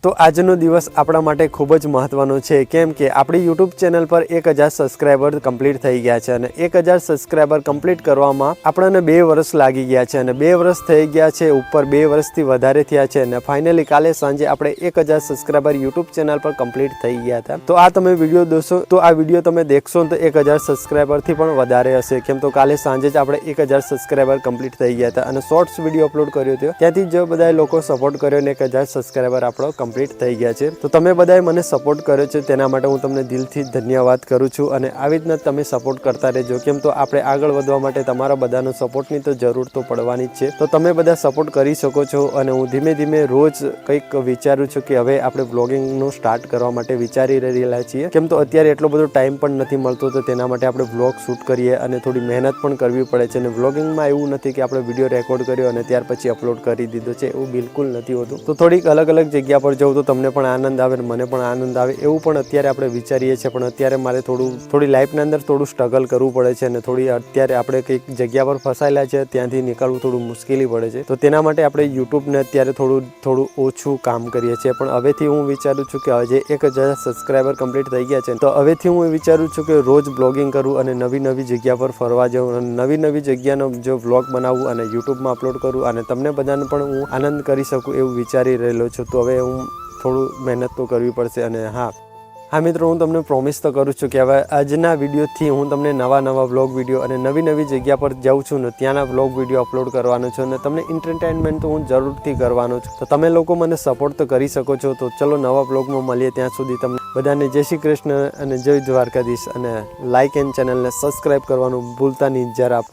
તો આજનો દિવસ આપણા માટે ખૂબ જ મહત્વનો છે, કેમ કે આપણી યુટ્યુબ ચેનલ પર 1000 સબસ્ક્રાઈબર કમ્પ્લીટ થઈ ગયા છે અને 1000 સબસ્ક્રાઈબર કમ્પ્લીટ કરવામાં આપણને 2 વર્ષ લાગી ગયા છે અને 2 વર્ષ થઈ ગયા છે, ઉપર 2 વર્ષથી વધારે થયા છે અને ફાઇનલી કાલે સાંજે આપણે 1000 સબસ્ક્રાઈબર યુટ્યુબ ચેનલ પર કમ્પ્લીટ થઈ ગયા હતા। તો આ તમે વિડીયો જોશો તો આ વિડીયો તમે દેખશો તો 1000 સબસ્ક્રાઈબરથી પણ વધારે હશે, કેમ તો કાલે સાંજે જ આપણે 1000 સબસ્ક્રાઈબર કમ્પ્લીટ થઈ ગયા હતા અને શોર્ટ્સ વિડીયો અપલોડ કર્યો હતો, ત્યાંથી જો બધા લોકો સપોર્ટ કર્યો ને 1000 સબસ્ક્રાઈબર આપણો કમ્પ્લીટ થઈ ગયા છે। તો તમે બધાએ મને સપોર્ટ કર્યો છે તેના માટે હું તમને દિલથી ધન્યવાદ કરું છું અને આવી રીતના તમે સપોર્ટ કરતા રહેજો, કેમ તો આપણે આગળ વધવા માટે તમારા બધાનો સપોર્ટની તો જરૂર તો પડવાની જ છે। તો તમે બધા સપોર્ટ કરી શકો છો અને હું ધીમે ધીમે રોજ કંઈક વિચારું છું કે હવે આપણે વ્લોગિંગનું સ્ટાર્ટ કરવા માટે વિચારી રહેલા છીએ, કેમ તો અત્યારે એટલો બધો ટાઈમ પણ નથી મળતો, તો તેના માટે આપણે વ્લોગ શૂટ કરીએ અને થોડી મહેનત પણ કરવી પડે છે અને વ્લોગિંગમાં એવું નથી કે આપણે વિડીયો રેકોર્ડ કર્યો અને ત્યાર પછી અપલોડ કરી દીધો છે, એવું બિલકુલ નથી હોતું। તો થોડીક અલગ અલગ જગ્યા પર જવું તો તમને પણ આનંદ આવે મને પણ આનંદ આવે એવું પણ અત્યારે આપણે વિચારીએ છીએ, પણ અત્યારે મારે થોડી લાઈફની અંદર થોડું સ્ટ્રગલ કરવું પડે છે અને થોડી અત્યારે આપણે કંઈક જગ્યા પર ફસાયેલા છે ત્યાંથી નીકળવું થોડું મુશ્કેલી પડે છે, તો તેના માટે આપણે યુટ્યુબને અત્યારે થોડું ઓછું કામ કરીએ છીએ। પણ હવેથી હું વિચારું છું કે હજે 1000 સબસ્ક્રાઈબર કમ્પ્લીટ થઈ ગયા છે, તો હવેથી હું વિચારું છું કે રોજ બ્લોગિંગ કરું અને નવી જગ્યા પર ફરવા જાઉં અને નવી જગ્યાનો જો વ્લોગ બનાવું અને યુટ્યુબમાં અપલોડ કરું અને તમને બધાને પણ હું આનંદ કરી શકું એવું વિચારી રહેલો છું। તો હવે હું થોડું મહેનત તો કરવી પડશે અને હા મિત્રો, હું તમને પ્રોમિસ તો કરું છું કે હવે આજના વિડીયોથી હું તમને નવા વ્લોગ વિડીયો અને નવી જગ્યા પર જાઉં છું ને ત્યાંના વ્લોગ વિડીયો અપલોડ કરવાનો છું અને તમને એન્ટરટેનમેન્ટ તો હું જરૂરથી કરવાનો છું। તો તમે લોકો મને સપોર્ટ તો કરી શકો છો। તો ચલો નવા વ્લોગમાં મળીએ, ત્યાં સુધી તમને બધાને જય શ્રી કૃષ્ણ અને જય દ્વારકાધીશ અને લાઇક એન્ડ ચેનલને સબસ્ક્રાઈબ કરવાનું ભૂલતા નહીં જરા।